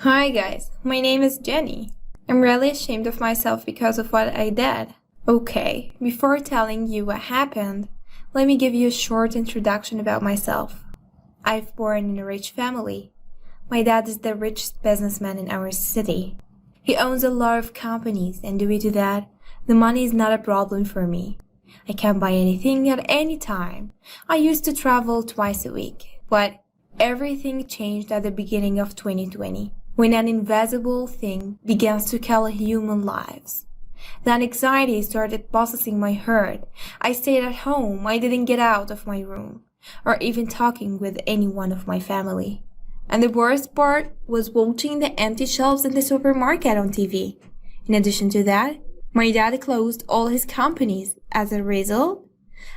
Hi guys, my name is Jenny. I'm really ashamed of myself because of what I did. Okay, before telling you what happened, let me give you a short introduction about myself. I've born in a rich family. My dad is the richest businessman in our city. He owns a lot of companies, and due to that, the money is not a problem for me. I can buy anything at any time. I used to travel twice a week, but everything changed at the beginning of 2020 when an invisible thing begins to kill human lives. Then anxiety started possessing my heart. I stayed at home. I didn't get out of my room or even talking with anyone of my family. And the worst part was watching the empty shelves in the supermarket on TV. In addition to that, my dad closed all his companies. As a result,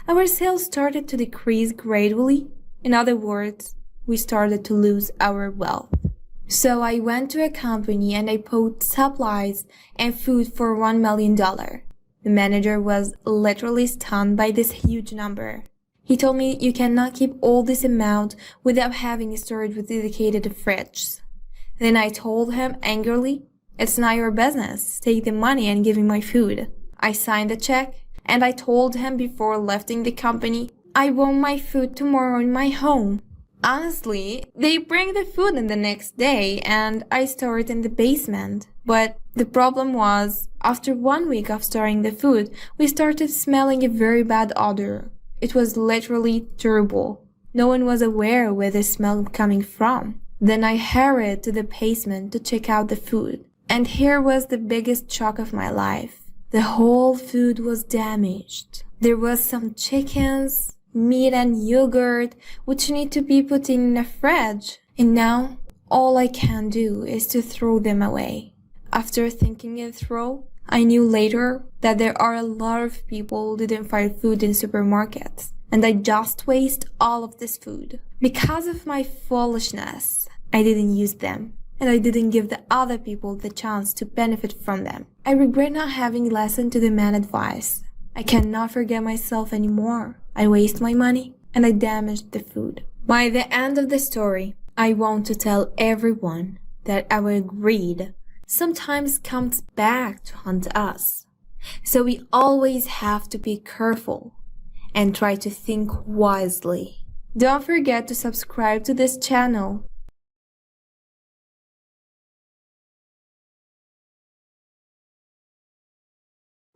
our sales started to decrease gradually. In other words, we started to lose our wealth. So I went to a company and I bought supplies and food for $1 million. The manager was literally stunned by this huge number. He told me you cannot keep all this amount without having a storage with dedicated fridges. Then I told him angrily, "It's not your business. Take the money and give me my food." I signed the check and I told him before leaving the company, "I want my food tomorrow in my home." Honestly, they bring the food in the next day and I store it in the basement. But the problem was, after 1 week of storing the food, we started smelling a very bad odor. It was literally terrible. No one was aware where the smell coming from. Then I hurried to the basement to check out the food. And here was the biggest shock of my life. The whole food was damaged. There was some chickens, meat and yogurt, which need to be put in a fridge. And now, all I can do is to throw them away. After thinking it through, I knew later that there are a lot of people who didn't find food in supermarkets. And I just waste all of this food. Because of my foolishness, I didn't use them. And I didn't give the other people the chance to benefit from them. I regret not having listened to the man advice. I cannot forget myself anymore. I waste my money and I damaged the food. By the end of the story, I want to tell everyone that our greed sometimes comes back to haunt us. So we always have to be careful and try to think wisely. Don't forget to subscribe to this channel.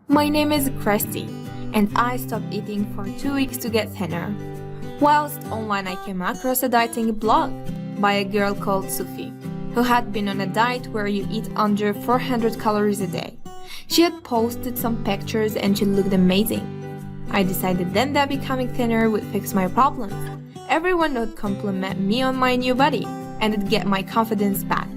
My name is Christy, and I stopped eating for 2 weeks to get thinner. Whilst online, I came across a dieting blog by a girl called Sophie, who had been on a diet where you eat under 400 calories a day. She had posted some pictures and she looked amazing. I decided then that becoming thinner would fix my problems. Everyone would compliment me on my new body, and it'd get my confidence back.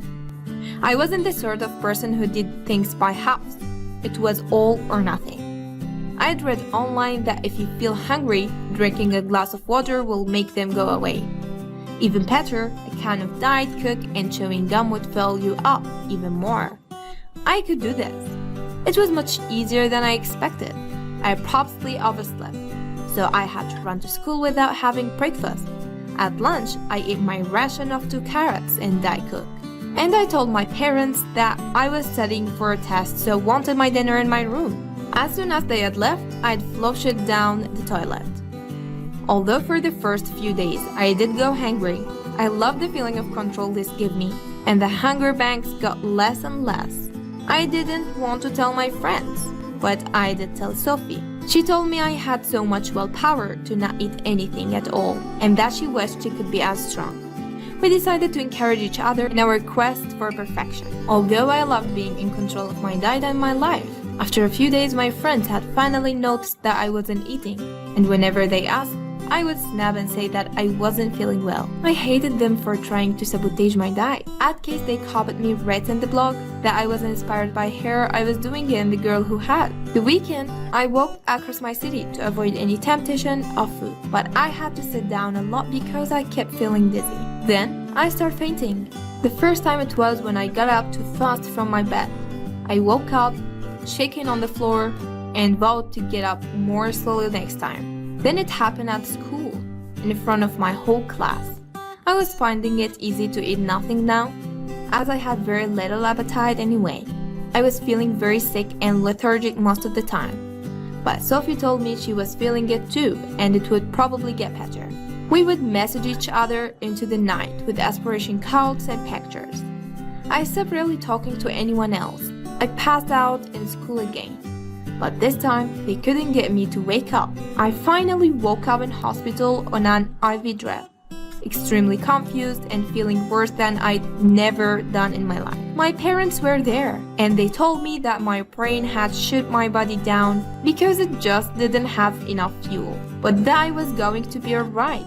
I wasn't the sort of person who did things by halves. It was all or nothing. I'd read online that if you feel hungry, drinking a glass of water will make them go away. Even better, a can of Diet Coke and chewing gum would fill you up even more. I could do this. It was much easier than I expected. I probably overslept, so I had to run to school without having breakfast. At lunch, I ate my ration of 2 carrots and Diet Coke. And I told my parents that I was studying for a test, so wanted my dinner in my room. As soon as they had left, I'd flush it down the toilet. Although for the first few days I did go hungry, I loved the feeling of control this gave me, and the hunger pangs got less and less. I didn't want to tell my friends, but I did tell Sophie. She told me I had so much willpower to not eat anything at all, and that she wished she could be as strong. We decided to encourage each other in our quest for perfection. Although I loved being in control of my diet and my life, after a few days my friends had finally noticed that I wasn't eating, and whenever they asked, I would snap and say that I wasn't feeling well. I hated them for trying to sabotage my diet. At case they copied me right in the blog that I was inspired by her I was doing it and the girl who had. The weekend, I walked across my city to avoid any temptation of food, but I had to sit down a lot because I kept feeling dizzy. Then, I started fainting. The first time it was when I got up too fast from my bed. I woke up, shaking on the floor, and vowed to get up more slowly next time. Then it happened at school, in front of my whole class. I was finding it easy to eat nothing now. as I had very little appetite anyway. I was feeling very sick and lethargic most of the time. But Sophie told me she was feeling it too, and it would probably get better. We would message each other into the night with aspiration codes and pictures. I stopped really talking to anyone else. I passed out in school again. But this time, they couldn't get me to wake up. I finally woke up in hospital on an IV drip, extremely confused and feeling worse than I'd never done in my life. My parents were there, and they told me that my brain had shut my body down because it just didn't have enough fuel, but that I was going to be alright.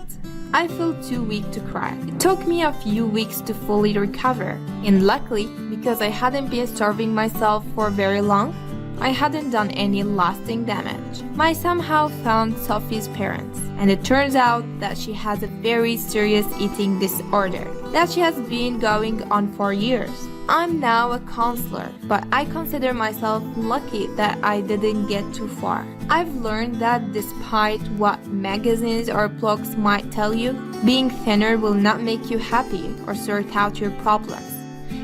I felt too weak to cry. It took me a few weeks to fully recover, and luckily, because I hadn't been starving myself for very long, I hadn't done any lasting damage. I somehow found Sophie's parents, and it turns out that she has a very serious eating disorder that she has been going on for years. I'm now a counselor, but I consider myself lucky that I didn't get too far. I've learned that despite what magazines or blogs might tell you, being thinner will not make you happy or sort out your problems.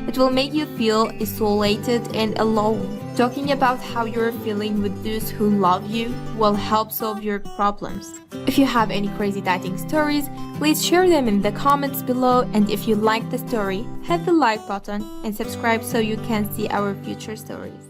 It will make you feel isolated and alone. Talking about how you're feeling with those who love you will help solve your problems. If you have any crazy dieting stories, please share them in the comments below, and if you like the story, hit the like button and subscribe so you can see our future stories.